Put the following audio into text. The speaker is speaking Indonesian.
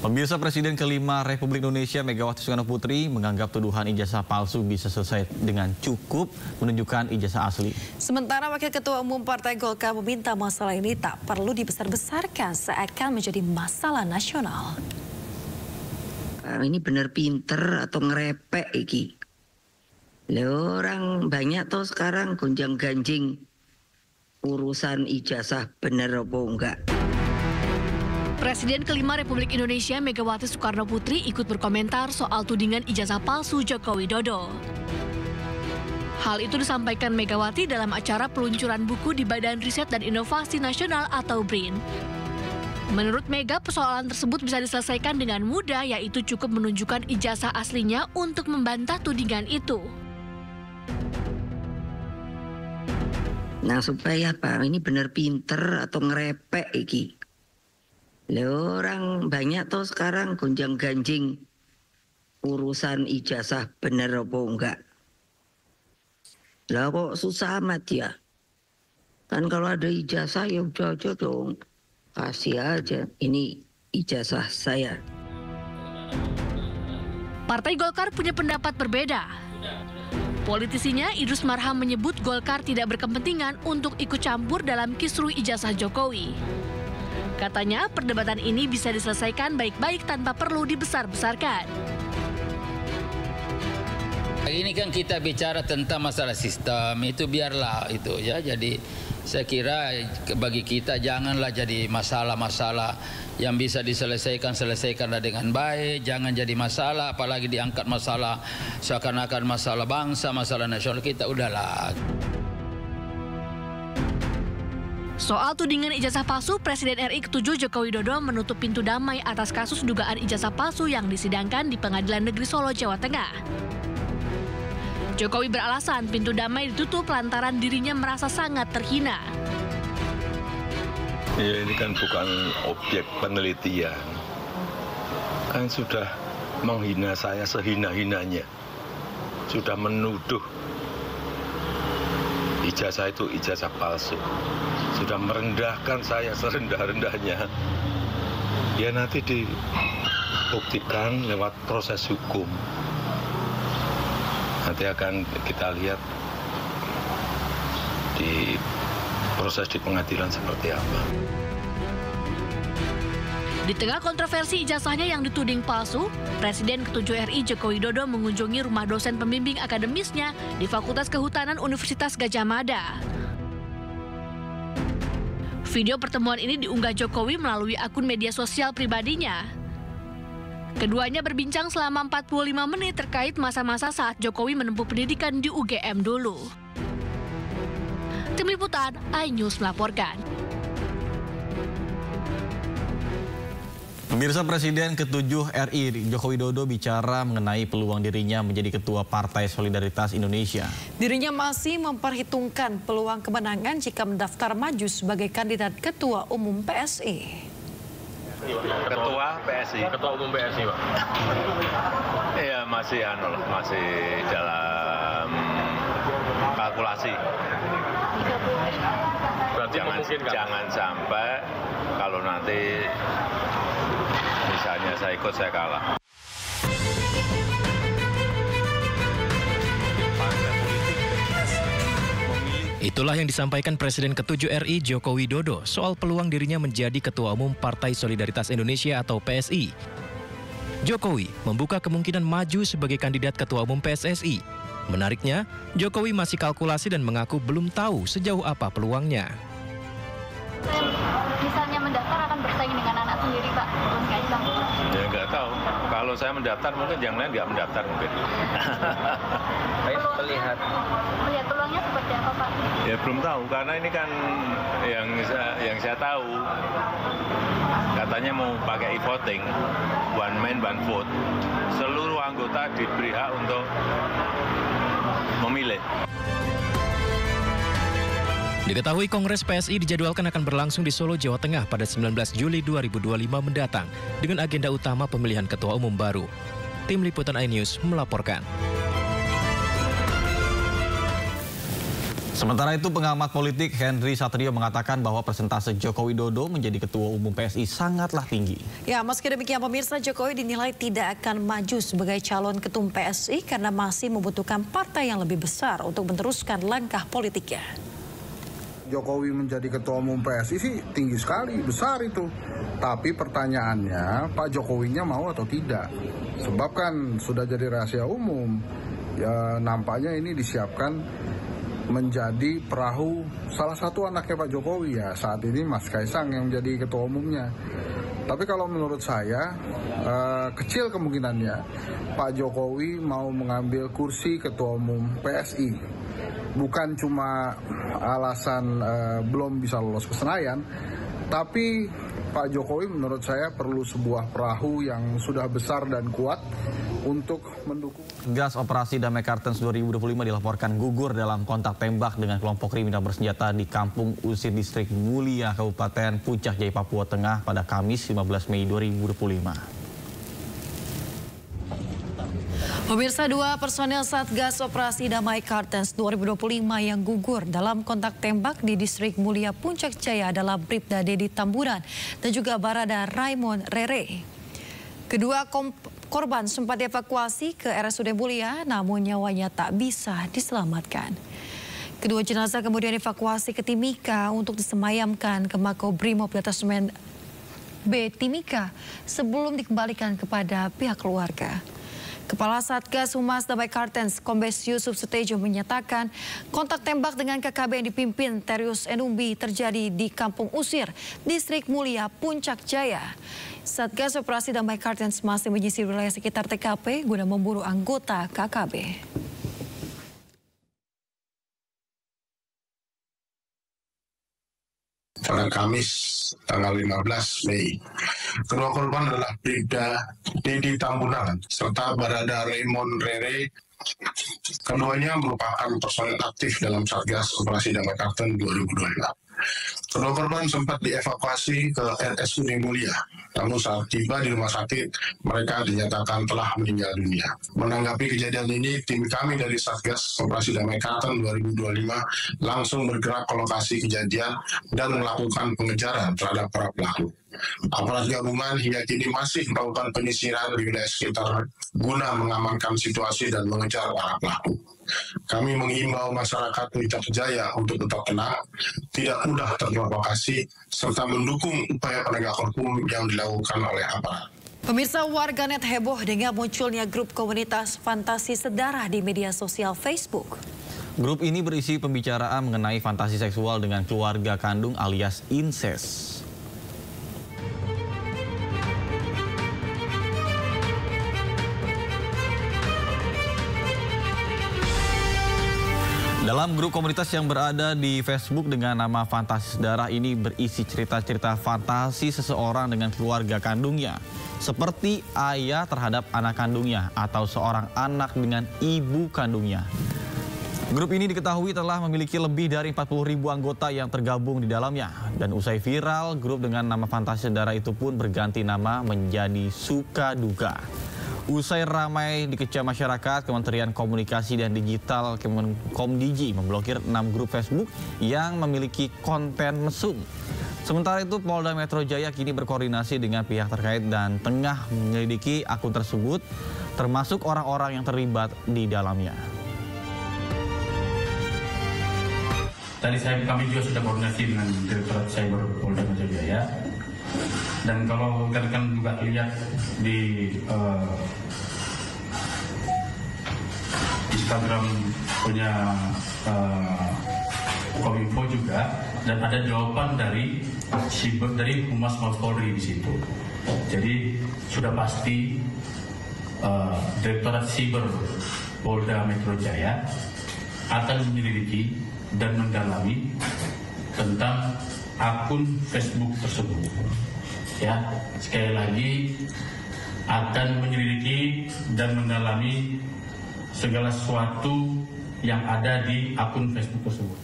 Pemirsa, Presiden kelima Republik Indonesia Megawati Soekarno Putri menganggap tuduhan ijazah palsu bisa selesai dengan cukup menunjukkan ijazah asli. Sementara Wakil Ketua Umum Partai Golkar meminta masalah ini tak perlu dibesar-besarkan seakan menjadi masalah nasional. Ini bener pinter atau ngerepek iki? Orang banyak tuh sekarang gonjang-ganjing urusan ijazah bener apa enggak. Presiden kelima Republik Indonesia Megawati Soekarno Putri ikut berkomentar soal tudingan ijazah palsu Joko Widodo. Hal itu disampaikan Megawati dalam acara peluncuran buku di Badan Riset dan Inovasi Nasional atau BRIN. Menurut Mega, persoalan tersebut bisa diselesaikan dengan mudah, yaitu cukup menunjukkan ijazah aslinya untuk membantah tudingan itu. Nah, supaya apa? Ini bener pinter atau ngerepek iki? Orang banyak tuh sekarang gonjang-ganjing urusan ijazah bener apa enggak. Lah kok susah amat ya? Kan kalau ada ijazah ya udah aja dong. Kasih aja, ini ijazah saya. Partai Golkar punya pendapat berbeda. Politisinya Idrus Marham menyebut Golkar tidak berkepentingan untuk ikut campur dalam kisruh ijazah Jokowi. Katanya perdebatan ini bisa diselesaikan baik-baik tanpa perlu dibesar-besarkan. Ini kan kita bicara tentang masalah sistem, itu biarlah itu ya. Jadi saya kira bagi kita janganlah jadi masalah-masalah yang bisa selesaikanlah dengan baik. Jangan jadi masalah, apalagi diangkat masalah seakan-akan masalah bangsa, masalah nasional kita, udahlah. Soal tudingan ijazah palsu, Presiden RI ke-7 Joko Widodo menutup pintu damai atas kasus dugaan ijazah palsu yang disidangkan di Pengadilan Negeri Solo, Jawa Tengah. Jokowi beralasan pintu damai ditutup lantaran dirinya merasa sangat terhina. Ya, ini kan bukan objek penelitian. Kan sudah menghina saya sehina-hinanya. Sudah menuduh ijazah itu ijazah palsu. Sudah merendahkan saya serendah-rendahnya. Ya nanti dibuktikan lewat proses hukum. Nanti akan kita lihat di proses di pengadilan seperti apa. Di tengah kontroversi ijazahnya yang dituding palsu, Presiden ke-7 RI Joko Widodo mengunjungi rumah dosen pembimbing akademisnya di Fakultas Kehutanan Universitas Gadjah Mada. Video pertemuan ini diunggah Jokowi melalui akun media sosial pribadinya. Keduanya berbincang selama 45 menit terkait masa-masa saat Jokowi menempuh pendidikan di UGM dulu. Tim Liputan, iNews melaporkan. Pemirsa, Presiden ke-7 RI Joko Widodo bicara mengenai peluang dirinya menjadi Ketua Partai Solidaritas Indonesia. Dirinya masih memperhitungkan peluang kemenangan jika mendaftar maju sebagai kandidat Ketua Umum PSI. Ketua PSI. Ketua Umum PSI, Pak. Iya, masih dalam kalkulasi. Jangan sampai kalau nanti misalnya saya ikut, saya kalah. Itulah yang disampaikan Presiden ke-7 RI Joko Widodo soal peluang dirinya menjadi Ketua Umum Partai Solidaritas Indonesia atau PSI. Jokowi membuka kemungkinan maju sebagai kandidat Ketua Umum PSSI. Menariknya, Jokowi masih kalkulasi dan mengaku belum tahu sejauh apa peluangnya. Misalnya mendaftar akan bersaing dengan anak sendiri, Pak, Mas Kaisang? Ya nggak tahu. Kalau saya mendaftar mungkin yang lain nggak mendaftar mungkin. Melihat peluangnya seperti apa, Pak? Ya belum tahu karena ini kan yang saya tahu katanya mau pakai e-voting, one man one vote. Seluruh anggota diberi hak untuk memilih. Diketahui Kongres PSI dijadwalkan akan berlangsung di Solo, Jawa Tengah pada 19 Juli 2025 mendatang dengan agenda utama pemilihan Ketua Umum baru. Tim Liputan iNews melaporkan. Sementara itu, pengamat politik Henry Satrio mengatakan bahwa persentase Joko Widodo menjadi ketua umum PSI sangatlah tinggi. Ya, meski demikian pemirsa, Jokowi dinilai tidak akan maju sebagai calon ketum PSI karena masih membutuhkan partai yang lebih besar untuk meneruskan langkah politiknya. Jokowi menjadi ketua umum PSI sih tinggi sekali, besar itu. Tapi pertanyaannya, Pak Jokowinya mau atau tidak? Sebab kan sudah jadi rahasia umum. Ya, nampaknya ini disiapkan menjadi perahu salah satu anaknya Pak Jokowi, ya saat ini Mas Kaisang yang menjadi ketua umumnya. Tapi kalau menurut saya kecil kemungkinannya Pak Jokowi mau mengambil kursi ketua umum PSI. Bukan cuma alasan belum bisa lolos ke Senayan, tapi Pak Jokowi menurut saya perlu sebuah perahu yang sudah besar dan kuat untuk mendukung. Gas Operasi Damai Kartens 2025 dilaporkan gugur dalam kontak tembak dengan kelompok kriminal bersenjata di Kampung Usir Distrik Mulia, Kabupaten Puncak Jaya, Papua Tengah pada Kamis 15 Mei 2025. Pemirsa, 2 personel Satgas Operasi Damai Kartens 2025 yang gugur dalam kontak tembak di Distrik Mulia Puncak Jaya adalah Bribda Dedi Tamburan dan juga Barada Raymond Rere. Kedua korban sempat dievakuasi ke RSUD Mulia, namun nyawanya tak bisa diselamatkan. Kedua jenazah kemudian dievakuasi ke Timika untuk disemayamkan ke Makobrimob Detasemen B Timika sebelum dikembalikan kepada pihak keluarga. Kepala Satgas Humas Damai Kartens, Kombes Yusuf Sutejo menyatakan kontak tembak dengan KKB yang dipimpin Terius Enumbi terjadi di Kampung Usir, Distrik Mulia, Puncak Jaya. Satgas Operasi Damai Kartens masih menyisir wilayah sekitar TKP guna memburu anggota KKB. Pada Kamis tanggal 15 Mei. Kedua korban adalah Bribda Dedi Tamburan serta Barada Raymond Rere. Keduanya merupakan personel aktif dalam Satgas Operasi Damai Kartens 2025. Kedua korban sempat dievakuasi ke RSUD Mulia, namun saat tiba di rumah sakit, mereka dinyatakan telah meninggal dunia. Menanggapi kejadian ini, tim kami dari Satgas Operasi Damai Kartens 2025 langsung bergerak ke lokasi kejadian dan melakukan pengejaran terhadap para pelaku. Aparat gabungan hingga kini masih melakukan penyisiran di wilayah sekitar guna mengamankan situasi dan mengejar para pelaku. Kami menghimbau masyarakat Puncak Jaya untuk tetap tenang, tidak mudah terprovokasi, serta mendukung upaya penegakan hukum yang dilakukan oleh aparat. Pemirsa, warganet heboh dengan munculnya grup komunitas fantasi sedarah di media sosial Facebook. Grup ini berisi pembicaraan mengenai fantasi seksual dengan keluarga kandung alias incest. Dalam grup komunitas yang berada di Facebook dengan nama Fantasi Sedarah ini berisi cerita-cerita fantasi seseorang dengan keluarga kandungnya. Seperti ayah terhadap anak kandungnya atau seorang anak dengan ibu kandungnya. Grup ini diketahui telah memiliki lebih dari 40.000 anggota yang tergabung di dalamnya. Dan usai viral, grup dengan nama Fantasi Sedarah itu pun berganti nama menjadi Suka Duka. Usai ramai dikecam masyarakat, Kementerian Komunikasi dan Digital Komdigi memblokir 6 grup Facebook yang memiliki konten mesum. Sementara itu, Polda Metro Jaya kini berkoordinasi dengan pihak terkait dan tengah menyelidiki akun tersebut, termasuk orang-orang yang terlibat di dalamnya. Tadi kami juga sudah koordinasi dengan Direktorat Cyber Polda Metro Jaya. Dan kalau rekan-rekan juga lihat di Instagram punya Kominfo juga, dan ada jawaban dari Humas Mabes Polri di situ. Jadi sudah pasti Direktorat Cyber Polda Metro Jaya akan menyelidiki dan mendalami tentang akun Facebook tersebut. Ya, sekali lagi akan menyelidiki dan mendalami segala sesuatu yang ada di akun Facebook tersebut.